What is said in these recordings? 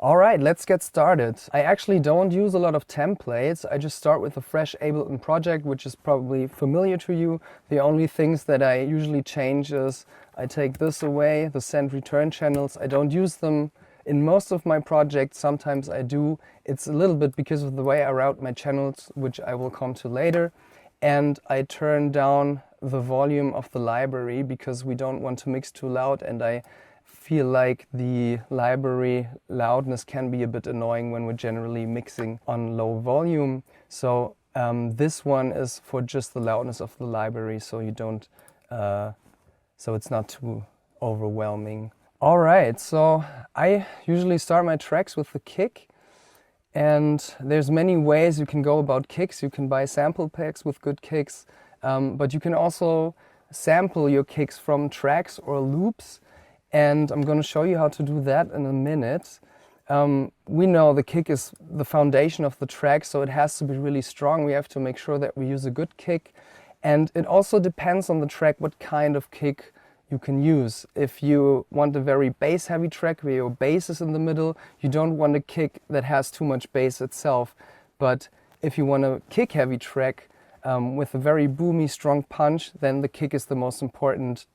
Alright, let's get started. I actually don't use a lot of templates. I just start with a fresh Ableton project, which is probably familiar to you. The only things that I usually change is I take this away, the send return channels. I don't use them in most of my projects. Sometimes I do. It's a little bit because of the way I route my channels, which I will come to later. And I turn down the volume of the library because we don't want to mix too loud, and I feel like the library loudness can be a bit annoying when we're generally mixing on low volume. So this one is for just the loudness of the library, so you don't, so it's not too overwhelming. All right, so I usually start my tracks with the kick, and there's many ways you can go about kicks. You can buy sample packs with good kicks, but you can also sample your kicks from tracks or loops. And I'm going to show you how to do that in a minute. We know the kick is the foundation of the track, so it has to be really strong. We have to make sure that we use a good kick. And it also depends on the track what kind of kick you can use. If you want a very bass-heavy track where your bass is in the middle, you don't want a kick that has too much bass itself. But if you want a kick-heavy track with a very boomy, strong punch, then the kick is the most important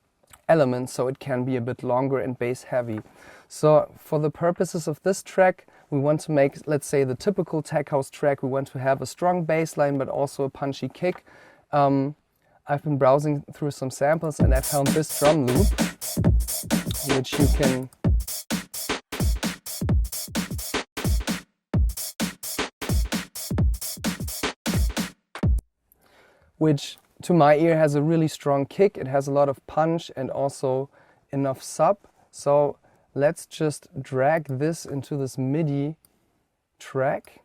element, so it can be a bit longer and bass heavy. So for the purposes of this track, we want to make, let's say, the typical tech house track. We want to have a strong bass line but also a punchy kick. I've been browsing through some samples and I found this drum loop, which you can to my ear has a really strong kick. It has a lot of punch and also enough sub. So let's just drag this into this MIDI track.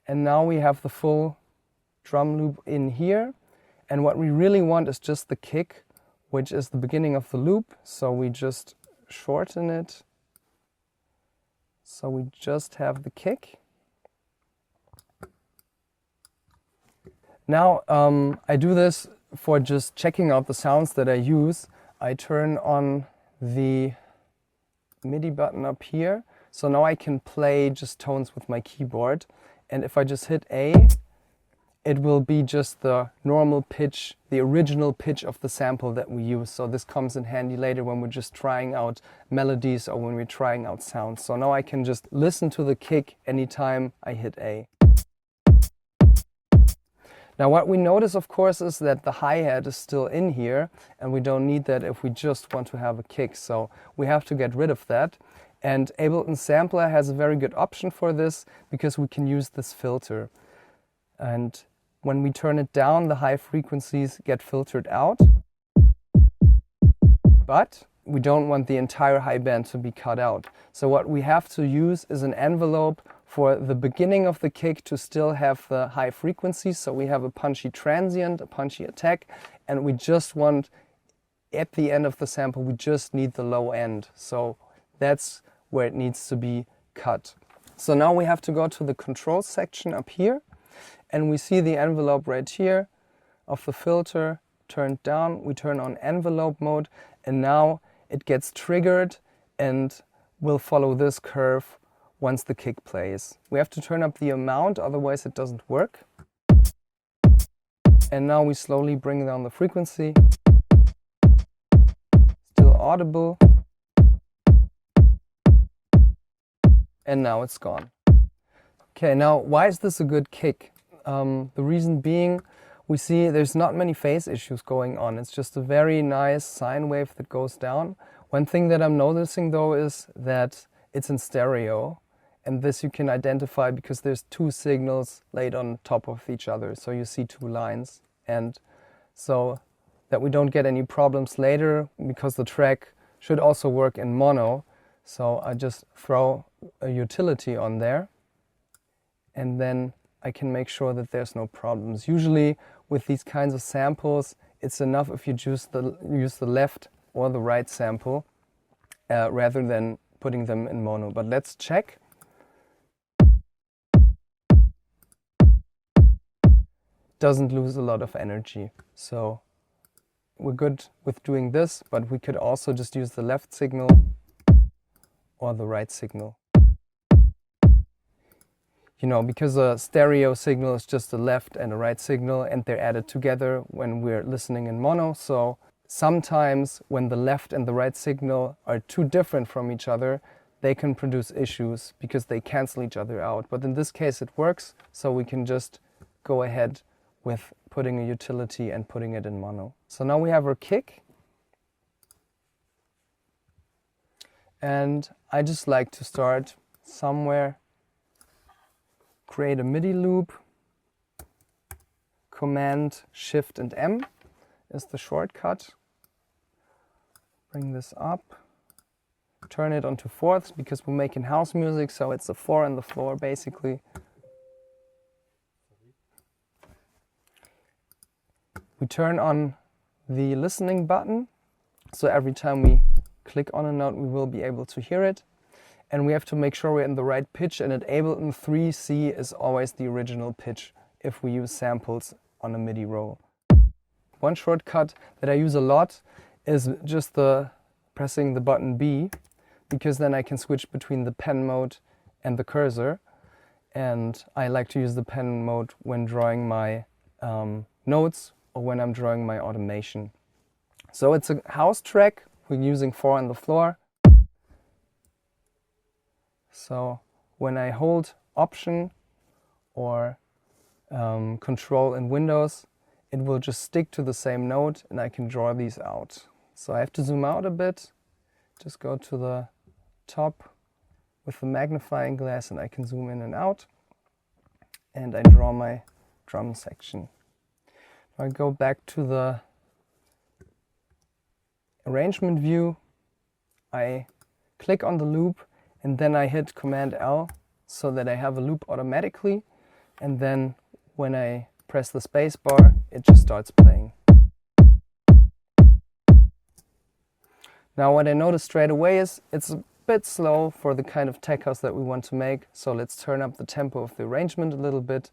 And now we have the full drum loop in here. And what we really want is just the kick, which is the beginning of the loop. So we just shorten it. So we just have the kick. Now, I do this for just checking out the sounds that I use. I turn on the MIDI button up here. So now I can play just tones with my keyboard. And if I just hit A, it will be just the normal pitch, the original pitch of the sample that we use. So this comes in handy later when we're just trying out melodies or when we're trying out sounds. So now I can just listen to the kick anytime I hit A. Now what we notice, of course, is that the hi-hat is still in here, and we don't need that if we just want to have a kick. So we have to get rid of that. And Ableton Sampler has a very good option for this because we can use this filter. And when we turn it down, the high frequencies get filtered out. But we don't want the entire high band to be cut out. So what we have to use is an envelope for the beginning of the kick to still have the high frequencies. So we have a punchy transient, a punchy attack, and we just want, at the end of the sample, we just need the low end. So that's where it needs to be cut. So now we have to go to the control section up here, and we see the envelope right here of the filter turned down. We turn on envelope mode, and now it gets triggered and will follow this curve once the kick plays. We have to turn up the amount, otherwise it doesn't work. And now we slowly bring down the frequency. Still audible. And now it's gone. Okay, now why is this a good kick? The reason being, we see there's not many phase issues going on. It's just a very nice sine wave that goes down. One thing that I'm noticing though is that it's in stereo. And this you can identify because there's two signals laid on top of each other. So you see two lines. And so that we don't get any problems later, because the track should also work in mono. So I just throw a utility on there. And then I can make sure that there's no problems. Usually with these kinds of samples, it's enough if you use the left or the right sample rather than putting them in mono. But let's check. Doesn't lose a lot of energy. So we're good with doing this, but we could also just use the left signal or the right signal. you know, because a stereo signal is just a left and a right signal, and they're added together when we're listening in mono. So sometimes when the left and the right signal are too different from each other, they can produce issues because they cancel each other out. But in this case it works, so we can just go ahead with putting a utility and putting it in mono. So now we have our kick. And I just like to start somewhere, create a MIDI loop, Command, Shift and M is the shortcut. Bring this up, turn it onto fourths because we're making house music, so it's a 4 on the floor basically. We turn on the listening button, so every time we click on a note we will be able to hear it. And we have to make sure we're in the right pitch, and at Ableton 3C is always the original pitch if we use samples on a MIDI roll. One shortcut that I use a lot is just pressing the button B, because then I can switch between the pen mode and the cursor. And I like to use the pen mode when drawing my notes or when I'm drawing my automation. So it's a house track. We're using 4 on the floor. So when I hold Option or Control in Windows, it will just stick to the same note and I can draw these out. So I have to zoom out a bit, just go to the top with the magnifying glass and I can zoom in and out. And I draw my drum section. If I go back to the arrangement view, I click on the loop and then I hit Command L so that I have a loop automatically, and then when I press the space bar it just starts playing. Now what I noticed straight away is it's a bit slow for the kind of tech house that we want to make, so let's turn up the tempo of the arrangement a little bit.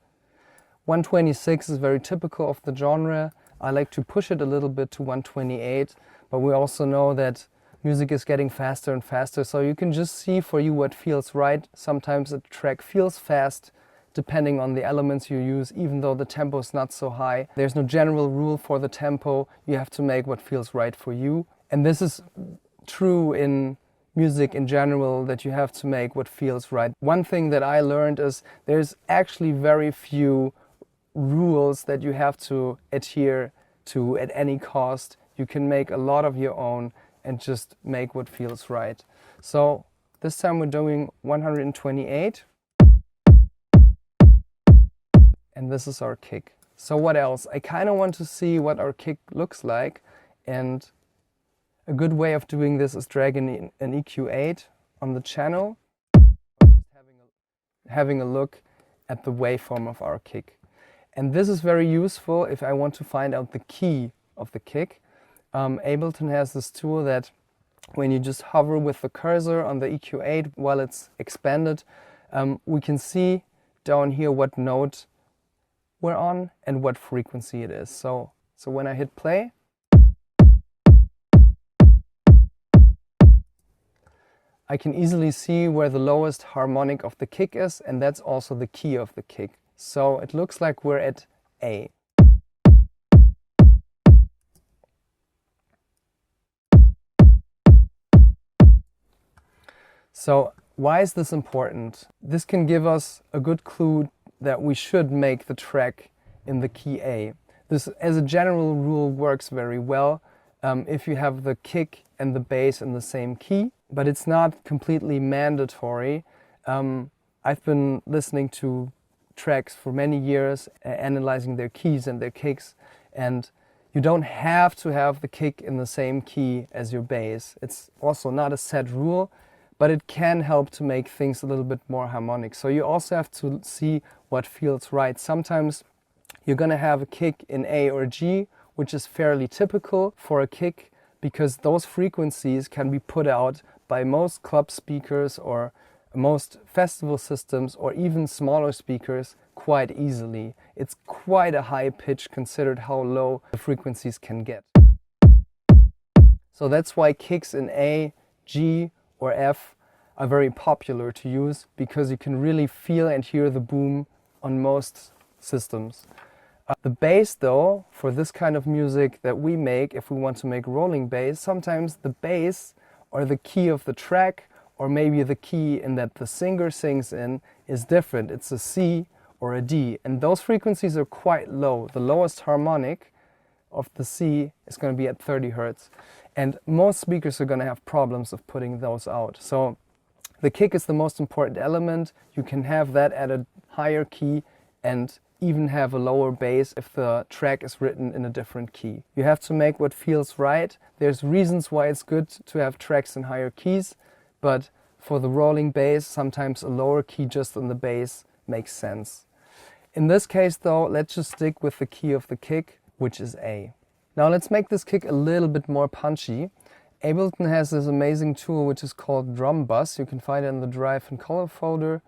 126 is very typical of the genre. I like to push it a little bit to 128, but we also know that music is getting faster and faster, so you can just see for you what feels right. Sometimes a track feels fast depending on the elements you use, even though the tempo is not so high. There's no general rule for the tempo. You have to make what feels right for you. And this is true in music in general, that you have to make what feels right. One thing that I learned is there's actually very few rules that you have to adhere to at any cost. You can make a lot of your own and just make what feels right. So this time we're doing 128. And this is our kick. So what else? I kind of want to see what our kick looks like, and a good way of doing this is dragging an EQ8 on the channel, or just having a look at the waveform of our kick. And this is very useful if I want to find out the key of the kick. Ableton has this tool that when you just hover with the cursor on the EQ8 while it's expanded, we can see down here what note we're on and what frequency it is. So when I hit play, I can easily see where the lowest harmonic of the kick is, and that's also the key of the kick. So it looks like we're at A. So why is this important? This can give us a good clue that we should make the track in the key A. This, as a general rule, works very well if you have the kick and the bass in the same key, but it's not completely mandatory. I've been listening to tracks for many years, analyzing their keys and their kicks, and you don't have to have the kick in the same key as your bass. It's also not a set rule, but it can help to make things a little bit more harmonic. So you also have to see what feels right. Sometimes you're gonna have a kick in A or G, which is fairly typical for a kick, because those frequencies can be put out by most club speakers or most festival systems or even smaller speakers quite easily. It's quite a high pitch considered how low the frequencies can get. So that's why kicks in A, G or F are very popular to use because you can really feel and hear the boom on most systems. The bass though, for this kind of music that we make, if we want to make rolling bass, sometimes the bass or the key of the track, or maybe the key in that the singer sings in, is different. It's a C or a D, and those frequencies are quite low. The lowest harmonic of the C is going to be at 30 Hertz, and most speakers are going to have problems of putting those out. So the kick is the most important element. You can have that at a higher key and even have a lower bass if the track is written in a different key. You have to make what feels right. There's reasons why it's good to have tracks in higher keys, but for the rolling bass, sometimes a lower key just on the bass makes sense. In this case though, let's just stick with the key of the kick, which is A. Now let's make this kick a little bit more punchy. Ableton has this amazing tool which is called Drum Bus. You can find it in the Drive and Color folder.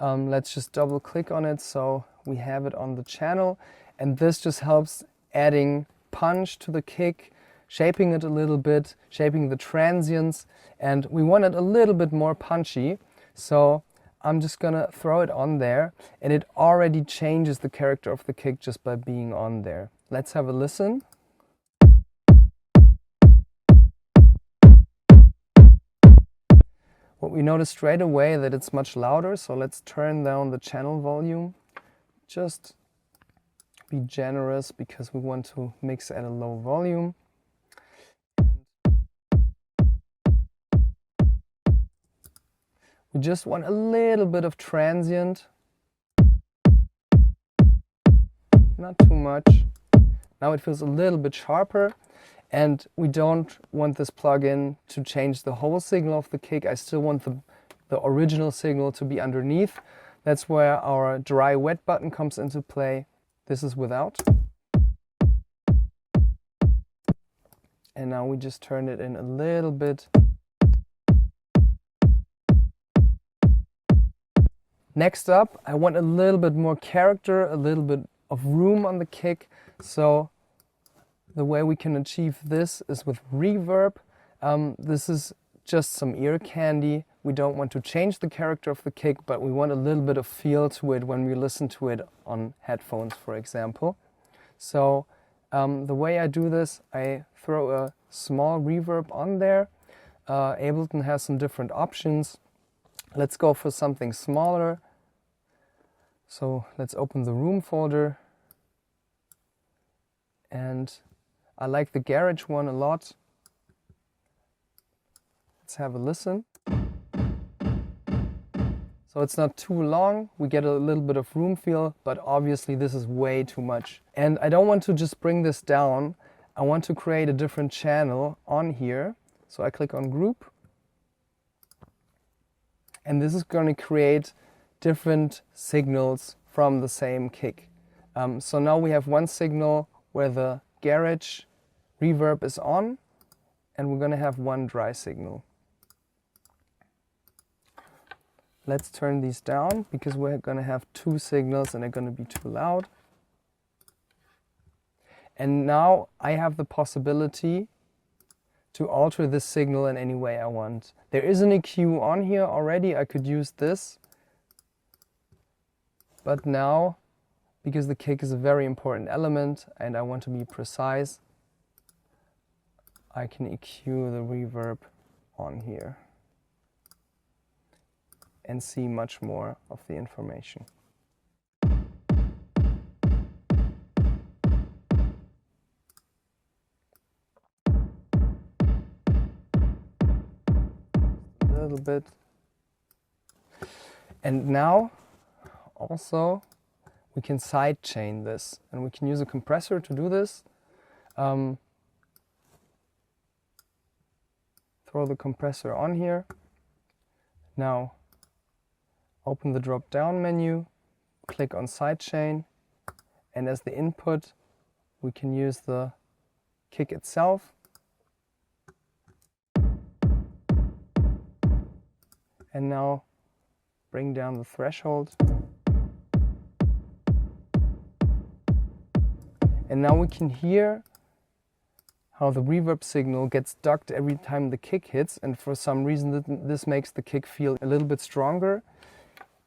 Let's just double click on it so we have it on the channel, and this just helps adding punch to the kick, shaping it a little bit, shaping the transients, and we want it a little bit more punchy, so I'm just gonna throw it on there, and it already changes the character of the kick just by being on there. Let's have a listen. What we notice straight away that it's much louder, so let's turn down the channel volume. Just be generous because we want to mix at a low volume. We just want a little bit of transient, not too much. Now it feels a little bit sharper, and we don't want this plugin to change the whole signal of the kick. I still want the original signal to be underneath. That's where our dry wet button comes into play. This is without. And now we just turn it in a little bit. Next up, I want a little bit more character, a little bit of room on the kick. So the way we can achieve this is with reverb. This is just some ear candy. We don't want to change the character of the kick, but we want a little bit of feel to it when we listen to it on headphones, for example. So the way I do this, I throw a small reverb on there. Ableton has some different options. Let's go for something smaller. So let's open the room folder. And I like the garage one a lot. Let's have a listen. So it's not too long, we get a little bit of room feel, but obviously this is way too much. And I don't want to just bring this down, I want to create a different channel on here. So I click on Group. And this is going to create different signals from the same kick. So now we have one signal where the garage reverb is on, and we're going to have one dry signal. Let's turn these down because we're going to have two signals and they're going to be too loud. And now I have the possibility to alter this signal in any way I want. There is an EQ on here already, I could use this. But now, because the kick is a very important element and I want to be precise, I can EQ the reverb on here and see much more of the information. A little bit. And now also we can sidechain this, and we can use a compressor to do this. Throw the compressor on here. Now open the drop-down menu, click on sidechain, and as the input we can use the kick itself. And now bring down the threshold. And now we can hear how the reverb signal gets ducked every time the kick hits, and for some reason this makes the kick feel a little bit stronger.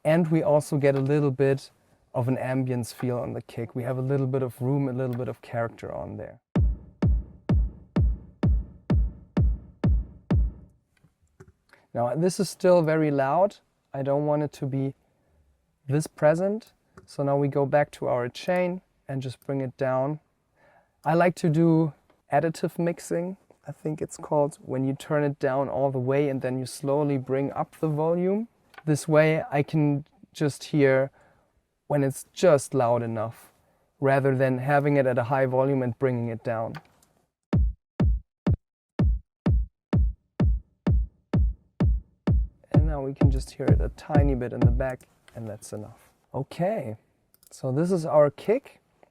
And we also get a little bit of an ambience feel on the kick. We have a little bit of room, a little bit of character on there. Now this is still very loud. I don't want it to be this present. So now we go back to our chain and just bring it down. I like to do additive mixing, I think it's called, when you turn it down all the way and then you slowly bring up the volume. This way I can just hear when it's just loud enough, rather than having it at a high volume and bringing it down. And now we can just hear it a tiny bit in the back, and that's enough. Okay, so this is our kick.